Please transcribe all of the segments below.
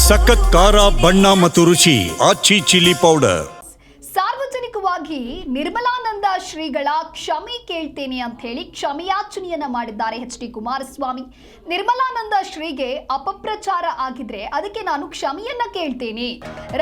ಸಖತ್ ಖಾರ ಬಣ್ಣ ಮತ್ತು ರುಚಿ ಆಚಿ ಚಿಲ್ಲಿ ಪೌಡರ್. ಸಾರ್ವಜನಿಕವಾಗಿ ನಿರ್ಮಲಾನಂದ ಶ್ರೀಗಳ ಕ್ಷಮೆ ಕೇಳ್ತೇನೆ ಅಂತ ಹೇಳಿ ಕ್ಷಮೆಯಾಚನೆಯನ್ನ ಮಾಡಿದ್ದಾರೆ ಎಚ್.ಡಿ. ಕುಮಾರಸ್ವಾಮಿ. ನಿರ್ಮಲಾನಂದ ಶ್ರೀಗೆ ಅಪಪ್ರಚಾರ ಆಗಿದ್ರೆ ಅದಕ್ಕೆ ನಾನು ಕ್ಷಮೆಯನ್ನ ಕೇಳ್ತೇನೆ.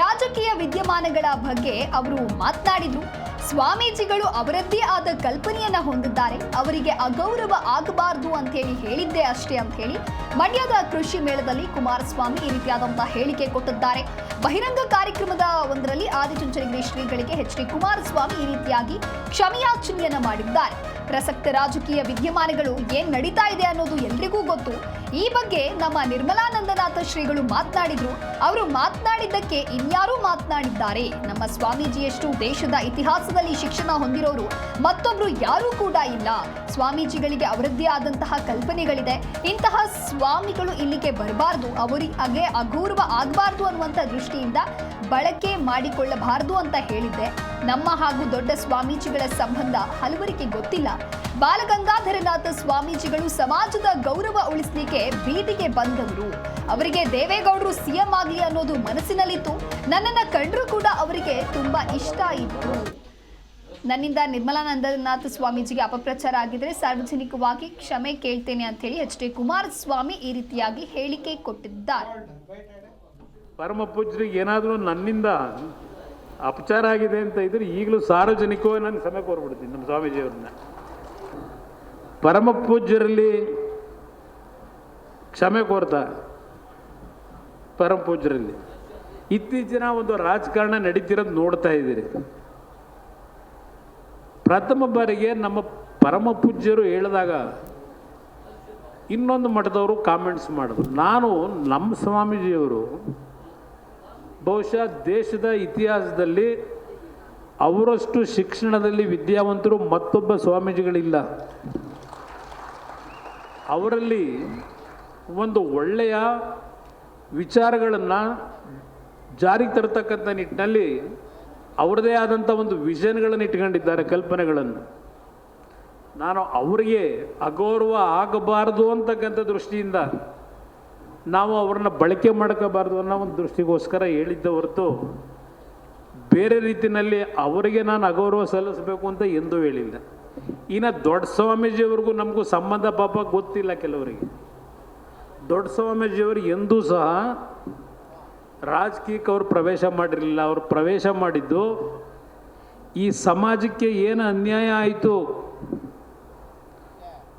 ರಾಜಕೀಯ ವಿದ್ಯಮಾನಗಳ ಬಗ್ಗೆ ಅವರು ಮಾತನಾಡಿದ್ರು. ಸ್ವಾಮೀಜಿಗಳು ಅವರದ್ದೇ ಆದ ಕಲ್ಪನೆಯನ್ನ ಹೊಂದಿದ್ದಾರೆ, ಅವರಿಗೆ ಅಗೌರವ ಆಗಬಾರದು ಅಂತ ಹೇಳಿ ಹೇಳಿದ್ದೆ ಅಷ್ಟೇ ಅಂತ ಹೇಳಿ ಮಂಡ್ಯದ ಕೃಷಿ ಮೇಳದಲ್ಲಿ ಕುಮಾರಸ್ವಾಮಿ ಈ ರೀತಿಯಾದಂತಹ ಹೇಳಿಕೆ ಕೊಟ್ಟಿದ್ದಾರೆ. ಬಹಿರಂಗ ಕಾರ್ಯಕ್ರಮದ ಒಂದರಲ್ಲಿ ಆದಿಚುಂಚನಗಿರಿ ಶ್ರೀಗಳಿಗೆ ಎಚ್.ಡಿ. ಕುಮಾರಸ್ವಾಮಿ ಈ ರೀತಿಯಾಗಿ ಕ್ಷಮೆಯಾಚನೆಯನ್ನ ಮಾಡಿದ್ದಾರೆ. ಪ್ರಸಕ್ತ ರಾಜಕೀಯ ವಿದ್ಯಮಾನಗಳು ಏನ್ ನಡೀತಾ ಇದೆ ಅನ್ನೋದು ಎಲ್ರಿಗೂ ಗೊತ್ತು. ಈ ಬಗ್ಗೆ ನಮ್ಮ ನಿರ್ಮಲಾನಂದನಾಥ ಶ್ರೀಗಳು ಮಾತನಾಡಿದ್ರು. ಅವರು ಮಾತನಾಡಿದ್ದಕ್ಕೆ ಇನ್ಯಾರೂ ಮಾತನಾಡಿದ್ದಾರೆ. ನಮ್ಮ ಸ್ವಾಮೀಜಿಯಷ್ಟು ದೇಶದ ಇತಿಹಾಸದಲ್ಲಿ ಶಿಕ್ಷಣ ಹೊಂದಿರೋರು ಮತ್ತೊಬ್ರು ಯಾರೂ ಕೂಡ ಇಲ್ಲ. ಸ್ವಾಮೀಜಿಗಳಿಗೆ ಅವರದ್ದೇ ಆದಂತಹ ಕಲ್ಪನೆಗಳಿದೆ. ಇಂತಹ ಸ್ವಾಮಿಗಳು ಇಲ್ಲಿಗೆ ಬರಬಾರ್ದು, ಅವರಿಗೆ ಅಗೌರವ ಆಗಬಾರ್ದು ಅನ್ನುವಂಥ ದೃಷ್ಟಿಯಿಂದ ಬಳಕೆ ಮಾಡಿಕೊಳ್ಳಬಾರದು ಅಂತ ಹೇಳಿದ್ದೆ. ನಮ್ಮ ಹಾಗೂ ದೊಡ್ಡ ಸ್ವಾಮೀಜಿಗಳ ಸಂಬಂಧ ಹಲವರಿಗೆ ಗೊತ್ತಿಲ್ಲ. ಬಾಲಗಂಗಾಧರನಾಥ ಸ್ವಾಮೀಜಿಗಳು ಸಮಾಜದ ಗೌರವ ಉಳಿಸಲಿಕ್ಕೆ ಬೀದಿಗೆ ಬಂದವರು. ಅವರಿಗೆ ದೇವೇಗೌಡರು ಸಿಎಂ ಆಗಲಿ ಅನ್ನೋದು ಮನಸ್ಸಿನಲ್ಲಿತ್ತು. ನನ್ನನ್ನ ಕಂಡ್ರೂ ಕೂಡ ಅವರಿಗೆ ತುಂಬಾ ಇಷ್ಟ ಇತ್ತು. ನನ್ನಿಂದ ನಿರ್ಮಲಾನಂದನಾಥ ಸ್ವಾಮೀಜಿಗೆ ಅಪಪ್ರಚಾರ ಆಗಿದ್ರೆ ಸಾರ್ವಜನಿಕವಾಗಿ ಕ್ಷಮೆ ಕೇಳ್ತೇನೆ ಅಂತ ಹೇಳಿ ಎಚ್.ಡಿ. ಕುಮಾರಸ್ವಾಮಿ ಈ ರೀತಿಯಾಗಿ ಹೇಳಿಕೆ ಕೊಟ್ಟಿದ್ದಾರೆ. ಪರಮ ಪೂಜ್ಯರಿಗೆ ಏನಾದರೂ ನನ್ನಿಂದ ಅಪಚಾರ ಆಗಿದೆ ಅಂತ ಇದ್ರೆ ಈಗಲೂ ಸಾರ್ವಜನಿಕವಾಗಿ ನಾನು ಕ್ಷಮೆ ಕೋರ್ಬಿಡ್ತೀನಿ. ನಮ್ಮ ಸ್ವಾಮೀಜಿಯವ್ರನ್ನ ಪರಮ ಪೂಜ್ಯರಲ್ಲಿ ಕ್ಷಮೆ ಕೋರ್ತಾ ಪರಮ ಪೂಜ್ಯರಲ್ಲಿ ಇತ್ತೀಚಿನ ಒಂದು ರಾಜಕಾರಣ ನಡೀತಿರೋದು ನೋಡ್ತಾ ಇದ್ದೀರಿ. ಪ್ರಥಮ ಬಾರಿಗೆ ನಮ್ಮ ಪರಮ ಪೂಜ್ಯರು ಹೇಳಿದಾಗ ಇನ್ನೊಂದು ಮಠದವರು ಕಾಮೆಂಟ್ಸ್ ಮಾಡಿದ್ರು. ನಾನು ನಮ್ಮ ಸ್ವಾಮೀಜಿಯವರು ಬಹುಶಃ ದೇಶದ ಇತಿಹಾಸದಲ್ಲಿ ಅವರಷ್ಟು ಶಿಕ್ಷಣದಲ್ಲಿ ವಿದ್ಯಾವಂತರು ಮತ್ತೊಬ್ಬ ಸ್ವಾಮೀಜಿಗಳಿಲ್ಲ. ಅವರಲ್ಲಿ ಒಂದು ಒಳ್ಳೆಯ ವಿಚಾರಗಳನ್ನು ಜಾರಿಗೆ ತರತಕ್ಕಂಥ ನಿಟ್ಟಿನಲ್ಲಿ ಅವರದೇ ಆದಂಥ ಒಂದು ವಿಷನ್ಗಳನ್ನು ಇಟ್ಕೊಂಡಿದ್ದಾರೆ, ಕಲ್ಪನೆಗಳನ್ನು. ನಾನು ಅವರಿಗೆ ಅಗೌರವ ಆಗಬಾರದು ಅಂತಕ್ಕಂಥ ದೃಷ್ಟಿಯಿಂದ ನಾವು ಅವ್ರನ್ನ ಬಳಕೆ ಮಾಡ್ಕೋಬಾರ್ದು ಅನ್ನೋ ಒಂದು ದೃಷ್ಟಿಗೋಸ್ಕರ ಹೇಳಿದ್ದ ಹೊರತು ಬೇರೆ ರೀತಿಯಲ್ಲಿ ಅವರಿಗೆ ನಾನು ಅಗೌರವ ಸಲ್ಲಿಸಬೇಕು ಅಂತ ಎಂದೂ ಹೇಳಿಲ್ಲ. ಇನ್ನು ದೊಡ್ಡ ಸ್ವಾಮೀಜಿಯವ್ರಿಗೂ ನಮಗೂ ಸಂಬಂಧ ಪಾಪ ಗೊತ್ತಿಲ್ಲ. ಕೆಲವರಿಗೆ ದೊಡ್ಡ ಸ್ವಾಮೀಜಿಯವರು ಎಂದೂ ಸಹ ರಾಜಕೀಯಕ್ಕೆ ಅವರು ಪ್ರವೇಶ ಮಾಡಿರಲಿಲ್ಲ. ಅವರು ಪ್ರವೇಶ ಮಾಡಿದ್ದು ಈ ಸಮಾಜಕ್ಕೆ ಏನು ಅನ್ಯಾಯ ಆಯಿತು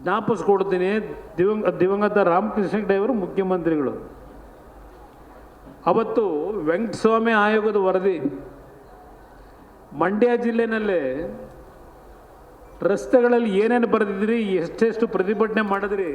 ಜ್ಞಾಪಿಸ್ಕೊಡ್ತೀನಿ. ದಿವಂಗತ ರಾಮಕೃಷ್ಣ ಹೆಗಡೆಯವರು ಮುಖ್ಯಮಂತ್ರಿಗಳು ಅವತ್ತು ವೆಂಕಟಸ್ವಾಮಿ ಆಯೋಗದ ವರದಿ ಮಂಡ್ಯ ಜಿಲ್ಲೆನಲ್ಲೇ ರಸ್ತೆಗಳಲ್ಲಿ ಏನೇನು ಬರೆದಿದ್ರಿ, ಎಷ್ಟೆಷ್ಟು ಪ್ರತಿಭಟನೆ ಮಾಡಿದ್ರಿ,